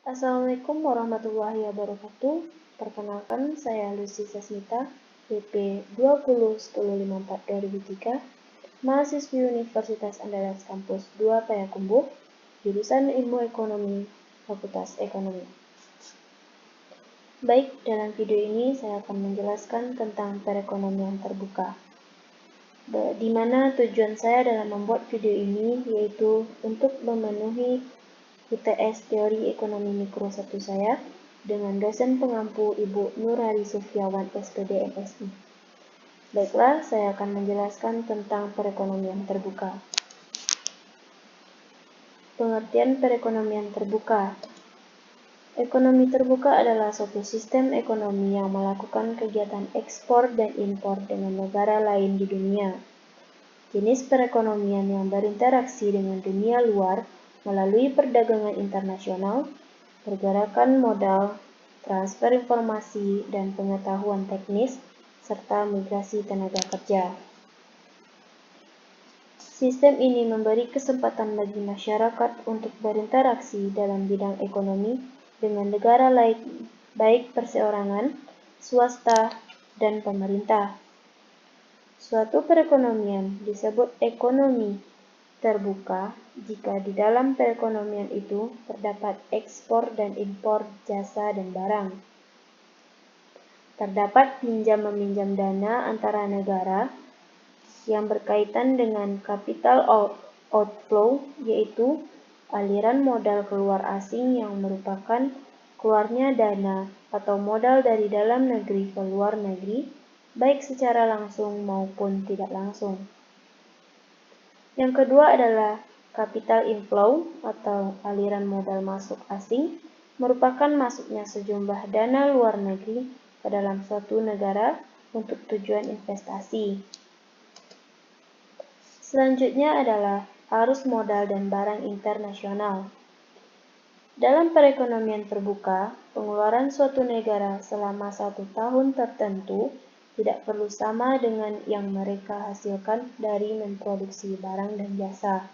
Assalamualaikum warahmatullahi wabarakatuh. Perkenalkan, saya Lucy Sasmita, BP 201054-2003, mahasiswi Universitas Andalas Kampus 2 Payakumbuh, jurusan Ilmu Ekonomi, Fakultas Ekonomi. Baik, dalam video ini saya akan menjelaskan tentang perekonomian terbuka. Di mana tujuan saya dalam membuat video ini yaitu untuk memenuhi UTS Teori Ekonomi Mikro 1 saya dengan dosen pengampu Ibu Nurhari Sufyawan SPD MSI. Baiklah, saya akan menjelaskan tentang perekonomian terbuka. Pengertian perekonomian terbuka. Ekonomi terbuka adalah suatu sistem ekonomi yang melakukan kegiatan ekspor dan impor dengan negara lain di dunia. Jenis perekonomian yang berinteraksi dengan dunia luar melalui perdagangan internasional, pergerakan modal, transfer informasi dan pengetahuan teknis, serta migrasi tenaga kerja. Sistem ini memberi kesempatan bagi masyarakat untuk berinteraksi dalam bidang ekonomi dengan negara lain, baik perseorangan, swasta, dan pemerintah. Suatu perekonomian disebut ekonomi terbuka jika di dalam perekonomian itu terdapat ekspor dan impor jasa dan barang. Terdapat pinjam-meminjam dana antara negara yang berkaitan dengan capital outflow, yaitu aliran modal keluar asing yang merupakan keluarnya dana atau modal dari dalam negeri ke luar negeri, baik secara langsung maupun tidak langsung. Yang kedua adalah capital inflow atau aliran modal masuk asing, merupakan masuknya sejumlah dana luar negeri ke dalam suatu negara untuk tujuan investasi. Selanjutnya adalah arus modal dan barang internasional. Dalam perekonomian terbuka, pengeluaran suatu negara selama 1 tahun tertentu tidak perlu sama dengan yang mereka hasilkan dari memproduksi barang dan jasa.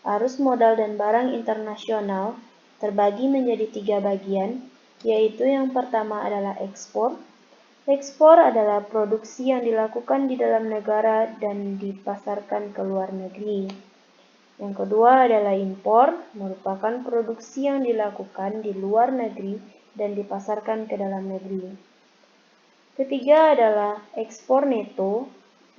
Arus modal dan barang internasional terbagi menjadi 3 bagian, yaitu yang pertama adalah ekspor. Ekspor adalah produksi yang dilakukan di dalam negara dan dipasarkan ke luar negeri. Yang kedua adalah impor, merupakan produksi yang dilakukan di luar negeri dan dipasarkan ke dalam negeri. Ketiga adalah ekspor neto,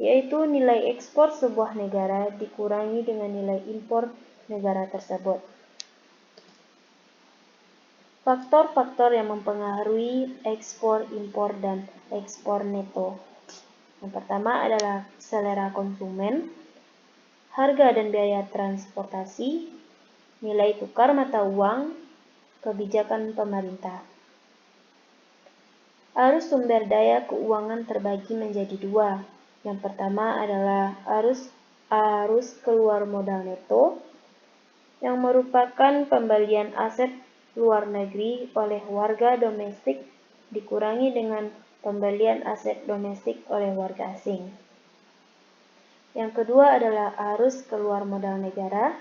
yaitu nilai ekspor sebuah negara dikurangi dengan nilai impor negara tersebut. Faktor-faktor yang mempengaruhi ekspor, impor, dan ekspor neto. Yang pertama adalah selera konsumen, harga dan biaya transportasi, nilai tukar mata uang, kebijakan pemerintah. Arus sumber daya keuangan terbagi menjadi 2. Yang pertama adalah arus keluar modal neto, yang merupakan pembelian aset luar negeri oleh warga domestik dikurangi dengan pembelian aset domestik oleh warga asing. Yang kedua adalah arus keluar modal negara,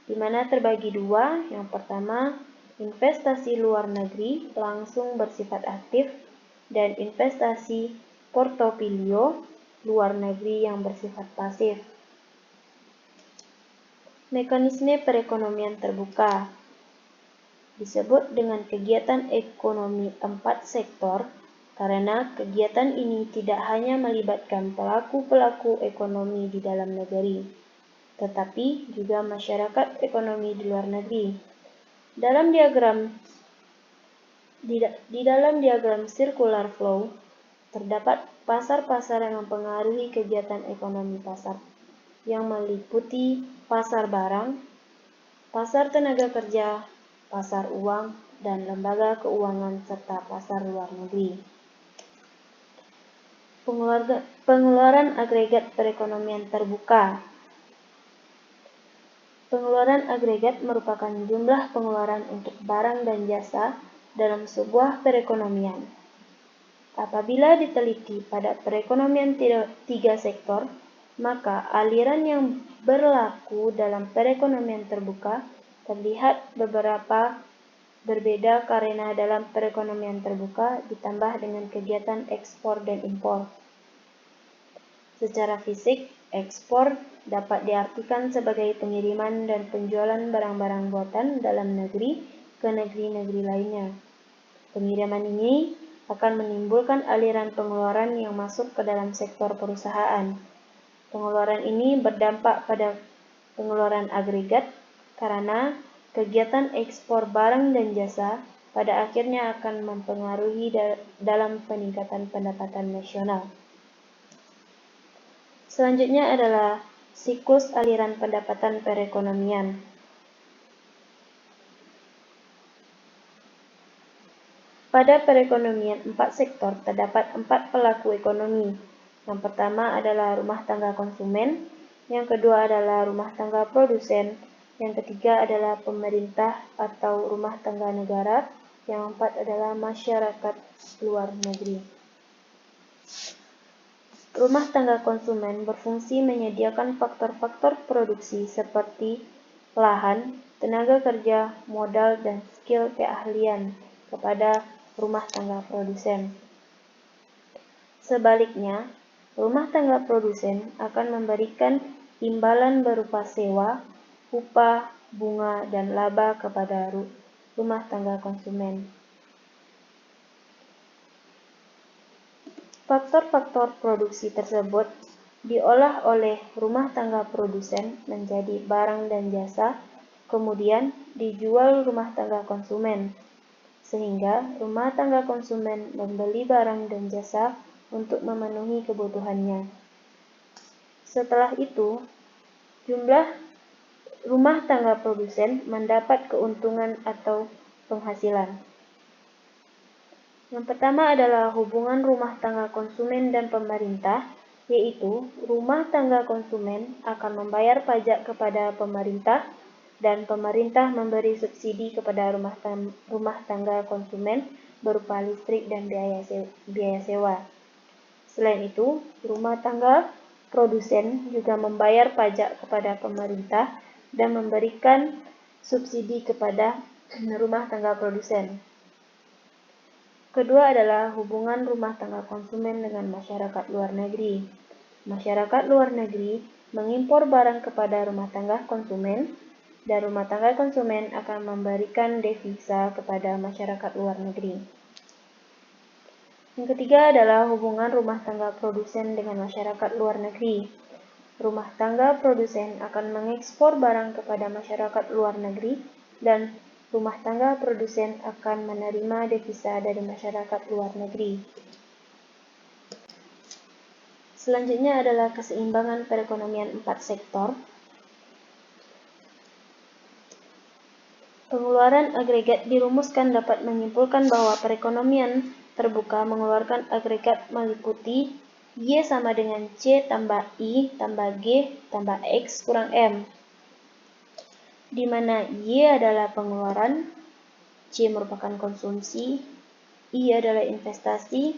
di mana terbagi 2. Yang pertama, investasi luar negeri langsung bersifat aktif dan investasi portofolio luar negeri yang bersifat pasif. Mekanisme perekonomian terbuka disebut dengan kegiatan ekonomi 4 sektor karena kegiatan ini tidak hanya melibatkan pelaku-pelaku ekonomi di dalam negeri, tetapi juga masyarakat ekonomi di luar negeri. Di dalam diagram circular flow terdapat pasar-pasar yang mempengaruhi kegiatan ekonomi pasar, yang meliputi pasar barang, pasar tenaga kerja, pasar uang, dan lembaga keuangan serta pasar luar negeri. Pengeluaran agregat perekonomian terbuka. Pengeluaran agregat merupakan jumlah pengeluaran untuk barang dan jasa dalam sebuah perekonomian. Apabila diteliti pada perekonomian 3 sektor, maka aliran yang berlaku dalam perekonomian terbuka terlihat beberapa berbeda karena dalam perekonomian terbuka ditambah dengan kegiatan ekspor dan impor. Secara fisik, ekspor dapat diartikan sebagai pengiriman dan penjualan barang-barang buatan dalam negeri ke negeri-negeri lainnya. Pengiriman ini akan menimbulkan aliran pengeluaran yang masuk ke dalam sektor perusahaan. Pengeluaran ini berdampak pada pengeluaran agregat karena kegiatan ekspor barang dan jasa pada akhirnya akan mempengaruhi dalam peningkatan pendapatan nasional. Selanjutnya adalah siklus aliran pendapatan perekonomian. Pada perekonomian 4 sektor terdapat 4 pelaku ekonomi. Yang pertama adalah rumah tangga konsumen, yang kedua adalah rumah tangga produsen, yang ketiga adalah pemerintah atau rumah tangga negara, yang keempat adalah masyarakat luar negeri. Rumah tangga konsumen berfungsi menyediakan faktor-faktor produksi seperti lahan, tenaga kerja, modal, dan skill keahlian kepada rumah tangga produsen. Sebaliknya, rumah tangga produsen akan memberikan imbalan berupa sewa, upah, bunga, dan laba kepada rumah tangga konsumen. Faktor-faktor produksi tersebut diolah oleh rumah tangga produsen menjadi barang dan jasa, kemudian dijual rumah tangga konsumen, sehingga rumah tangga konsumen membeli barang dan jasa untuk memenuhi kebutuhannya. Setelah itu, jumlah rumah tangga produsen mendapat keuntungan atau penghasilan. Yang pertama adalah hubungan rumah tangga konsumen dan pemerintah, yaitu rumah tangga konsumen akan membayar pajak kepada pemerintah dan pemerintah memberi subsidi kepada rumah tangga konsumen berupa listrik dan biaya sewa. Selain itu, rumah tangga produsen juga membayar pajak kepada pemerintah dan memberikan subsidi kepada rumah tangga produsen. Kedua adalah hubungan rumah tangga konsumen dengan masyarakat luar negeri. Masyarakat luar negeri mengimpor barang kepada rumah tangga konsumen, dan rumah tangga konsumen akan memberikan devisa kepada masyarakat luar negeri. Yang ketiga adalah hubungan rumah tangga produsen dengan masyarakat luar negeri. Rumah tangga produsen akan mengekspor barang kepada masyarakat luar negeri dan rumah tangga produsen akan menerima devisa dari masyarakat luar negeri. Selanjutnya adalah keseimbangan perekonomian 4 sektor. Pengeluaran agregat dirumuskan dapat menyimpulkan bahwa perekonomian terbuka mengeluarkan agregat meliputi Y sama dengan C tambah I tambah G tambah X kurang M, di mana Y adalah pengeluaran, C merupakan konsumsi, I adalah investasi,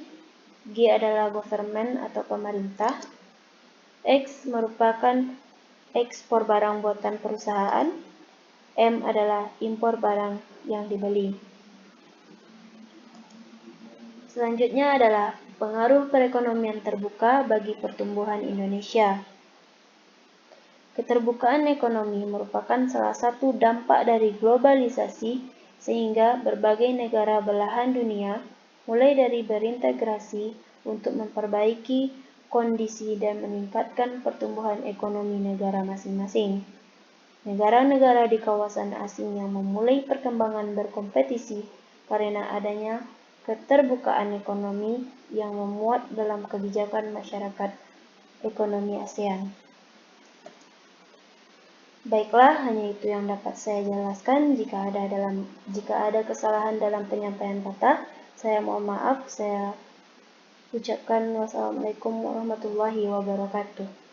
G adalah government atau pemerintah, X merupakan ekspor barang buatan perusahaan, M adalah impor barang yang dibeli. Selanjutnya adalah pengaruh perekonomian terbuka bagi pertumbuhan Indonesia. Keterbukaan ekonomi merupakan salah satu dampak dari globalisasi, sehingga berbagai negara belahan dunia mulai dari berintegrasi untuk memperbaiki kondisi dan meningkatkan pertumbuhan ekonomi negara masing-masing. Negara-negara di kawasan asing yang memulai perkembangan berkompetisi karena adanya keterbukaan ekonomi yang memuat dalam kebijakan masyarakat ekonomi ASEAN. Baiklah, hanya itu yang dapat saya jelaskan. Jika ada kesalahan dalam penyampaian kata, saya mohon maaf. Saya ucapkan wassalamualaikum warahmatullahi wabarakatuh.